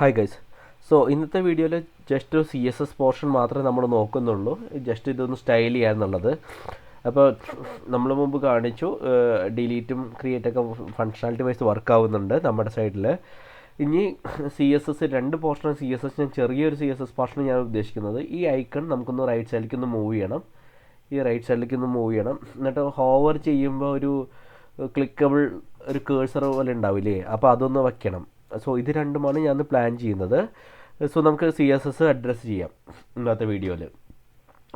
Hi guys. So ഇന്നത്തെ വീഡിയോയിൽ just ഒരു CSS പോർഷൻ മാത്രമേ നമ്മൾ നോക്കുന്നുള്ളൂ. ജസ്റ്റ് ഇതൊന്ന് സ്റ്റൈൽ ചെയ്യാന്നുള്ളത്. അപ്പോൾ നമ്മൾ മുമ്പ് കാണിച്ചു ഡിലീറ്റും ക്രിയേറ്റൊക്കെ ഫങ്ഷണാലിറ്റി വൈസ് വർക്ക് ആവുന്നുണ്ട് നമ്മുടെ സൈഡിൽ. ഇനി CSS രണ്ട് പോർഷനാണ് CSS. ഞാൻ ചെറിയൊരു CSS പോർഷൻ ഞാൻ ഉദ്ദേശിക്കുന്നത്. ഈ ഐക്കൺ നമുക്കൊന്ന് റൈറ്റ് സൈഡിലേക്ക് ഒന്ന് മൂവ് ചെയ്യണം. എന്നിട്ട് ഹോവർ ചെയ്യുമ്പോൾ ഒരു ക്ലിക്കബിൾ ഒരു കേഴ്സർ പോലെ ഉണ്ടാവില്ലേ, അപ്പോൾ അതൊന്ന് വയ്ക്കണം. സോ ഇത് രണ്ടുമാണ് ഞാൻ പ്ലാൻ ചെയ്യുന്നത്. സോ നമുക്ക് CSS അഡ്രസ്സ് ചെയ്യാം ഇന്നത്തെ വീഡിയോയിൽ.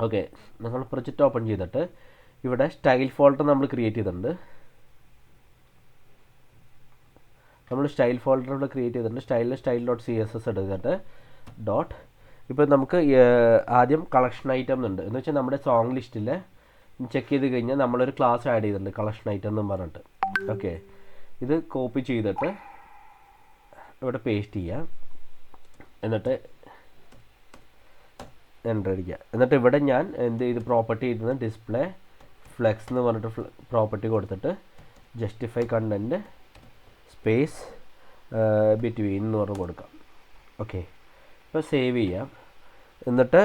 ഓക്കെ, നമ്മൾ പ്രൊജക്റ്റ് ഓപ്പൺ ചെയ്തിട്ട് ഇവിടെ സ്റ്റൈൽ ഫോൾഡർ നമ്മൾ ക്രിയേറ്റ് ചെയ്തിട്ടുണ്ട്. സ്റ്റൈൽ.css എടുത്തിട്ട് ഡോട്ട്. ഇപ്പോൾ നമുക്ക് ആദ്യം കളക്ഷൻ ഐറ്റം എന്നുണ്ട്. എന്ന് വെച്ചാൽ നമ്മുടെ സോങ് ലിസ്റ്റിൽ ചെക്ക് ചെയ്ത് കഴിഞ്ഞാൽ നമ്മളൊരു ക്ലാസ് ആഡ് ചെയ്തിട്ടുണ്ട് കളക്ഷൻ ഐറ്റം എന്നും പറഞ്ഞിട്ട്. ഓക്കെ, ഇത് കോപ്പി ചെയ്തിട്ട് ഇവിടെ പേസ്റ്റ് ചെയ്യുക. എന്നിട്ട് എൻ്റർ അടിക്കുക. എന്നിട്ട് ഇവിടെ ഞാൻ എന്ത് ചെയ്ത് പ്രോപ്പർട്ടി ചെയ്തത് ഡിസ്പ്ലേ ഫ്ലെക്സ് എന്ന് പറഞ്ഞിട്ട് പ്രോപ്പർട്ടി കൊടുത്തിട്ട് ജസ്റ്റിഫൈ കണ്ടൻറ്റ് സ്പേസ് ബിറ്റ്വീൻ എന്ന് പറഞ്ഞ് കൊടുക്കാം. ഓക്കെ, ഇപ്പോൾ സേവ് ചെയ്യാം. എന്നിട്ട്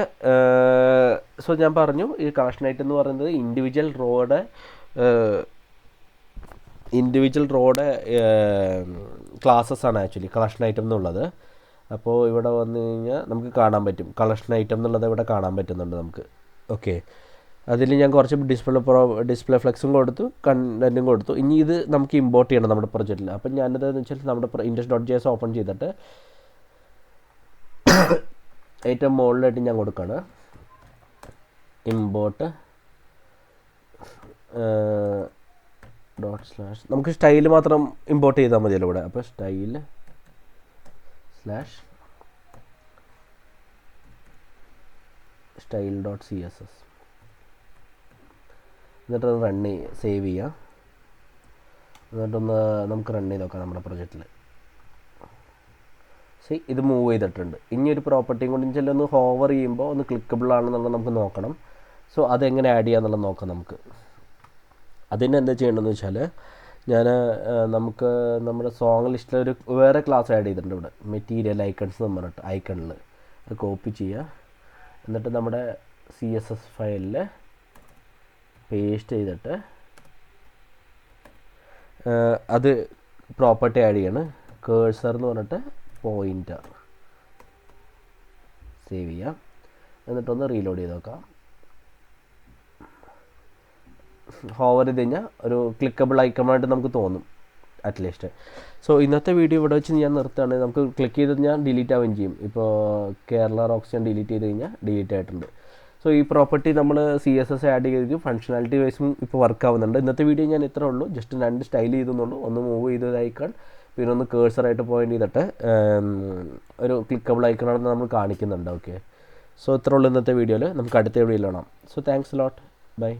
സോ ഞാൻ പറഞ്ഞു ഈ കളക്ഷൻ ഐറ്റം എന്ന് പറയുന്നത് ഇൻഡിവിജ്വൽ റോയുടെ ക്ലാസ്സസ് ആണ് ആക്ച്വലി കളക്ഷൻ ഐറ്റം എന്നുള്ളത്. അപ്പോൾ ഇവിടെ വന്നു കഴിഞ്ഞാൽ നമുക്ക് കാണാൻ പറ്റും കളക്ഷൻ ഐറ്റം എന്നുള്ളത് ഇവിടെ കാണാൻ പറ്റുന്നുണ്ട് നമുക്ക്. ഓക്കെ, അതിൽ ഞാൻ കുറച്ച് ഡിസ്പ്ലേ ഫ്ലെക്സും കൊടുത്തു, കണ്ടൻറ്റും കൊടുത്തു. ഇനി ഇത് നമുക്ക് ഇമ്പോർട്ട് ചെയ്യണം നമ്മുടെ പ്രൊജക്റ്റിൽ. അപ്പം ഞാനിത് എന്ന് വെച്ചാൽ നമ്മുടെ index.js ഓപ്പൺ ചെയ്തിട്ട് ഏറ്റവും മുകളിലായിട്ട് ഞാൻ കൊടുക്കുകയാണ് ഇമ്പോർട്ട് /. നമുക്ക് സ്റ്റൈൽ മാത്രം ഇമ്പോർട്ട് ചെയ്താൽ മതിയല്ലോ ഇവിടെ. അപ്പോൾ സ്റ്റൈൽ/style.css എന്നിട്ട് സേവ് ചെയ്യുക. എന്നിട്ടൊന്ന് നമുക്ക് റൺ ചെയ്ത് നോക്കാം നമ്മുടെ പ്രൊജക്റ്റിൽ. ഇത് മൂവ് ചെയ്തിട്ടുണ്ട്. ഇനി ഒരു പ്രോപ്പർട്ടിയും കൊണ്ട് ഒന്ന് ഹോവർ ചെയ്യുമ്പോൾ ഒന്ന് ക്ലിക്കബിൾ ആണെന്നുള്ളത് നമുക്ക് നോക്കണം. സോ അതെങ്ങനെ ആഡ് ചെയ്യാന്നുള്ളത് നോക്കാം നമുക്ക്. അതിന് എന്താ ചെയ്യേണ്ടതെന്ന് വെച്ചാൽ നമുക്ക് നമ്മുടെ സോങ് ലിസ്റ്റിൽ ഒരു വേറെ ക്ലാസ് ആഡ് ചെയ്തിട്ടുണ്ട് ഇവിടെ, മെറ്റീരിയൽ ഐക്കൺസ് എന്ന് പറഞ്ഞിട്ട് ഐക്കണിൽ അത് കോപ്പി ചെയ്യുക. എന്നിട്ട് നമ്മുടെ CSS ഫയലിൽ പേസ്റ്റ് ചെയ്തിട്ട് അത് പ്രോപ്പർട്ടി ആഡ് ചെയ്യണം. കേഴ്സർ എന്ന് പറഞ്ഞിട്ട് പോയിൻ്റർ സേവ് ചെയ്യാം. എന്നിട്ടൊന്ന് റീലോഡ് ചെയ്ത് നോക്കാം. ഹോവർ ചെയ്ത് കഴിഞ്ഞാൽ ഒരു ക്ലിക്കബിൾ ഐക്കണായിട്ട് നമുക്ക് തോന്നും അറ്റ്ലീസ്റ്റ്. സോ ഇന്നത്തെ വീഡിയോ ഇവിടെ വെച്ച് ഞാൻ നിർത്തുകയാണ്. നമുക്ക് ക്ലിക്ക് ചെയ്ത് കഴിഞ്ഞാൽ ഡിലീറ്റ് ആവുകയും ചെയ്യും. ഇപ്പോൾ കേരള റോക്സ് ഞാൻ ഡിലീറ്റ് ചെയ്ത് കഴിഞ്ഞാൽ ഡിലീറ്റ് ആയിട്ടുണ്ട്. സോ ഈ പ്രോപ്പർട്ടി നമ്മൾ CSS ആഡ് ചെയ്ത് ഫങ്ഷണാലിറ്റി വൈസും ഇപ്പോൾ വർക്ക് ആവുന്നുണ്ട്. ഇന്നത്തെ വീഡിയോ ഞാൻ ഇത്രേ ഉള്ളൂ. ജസ്റ്റ് രണ്ട് സ്റ്റൈൽ ചെയ്തെന്നുള്ളൂ. ഒന്ന് മൂവ് ചെയ്തത് ഐക്കൺ, പിന്നെ ഒന്ന് കേഴ്സറായിട്ട് പോയിൻ്റ് ചെയ്തിട്ട് ഒരു ക്ലിക്കബിൾ ഐക്കണാണെന്ന് നമ്മൾ കാണിക്കുന്നുണ്ട്. ഓക്കെ, സോ ഇത്രേ ഉള്ളൂ ഇന്നത്തെ വീഡിയോയിൽ. നമുക്ക് അടുത്ത വീഡിയോയിൽ കാണാം. So thanks lot, by.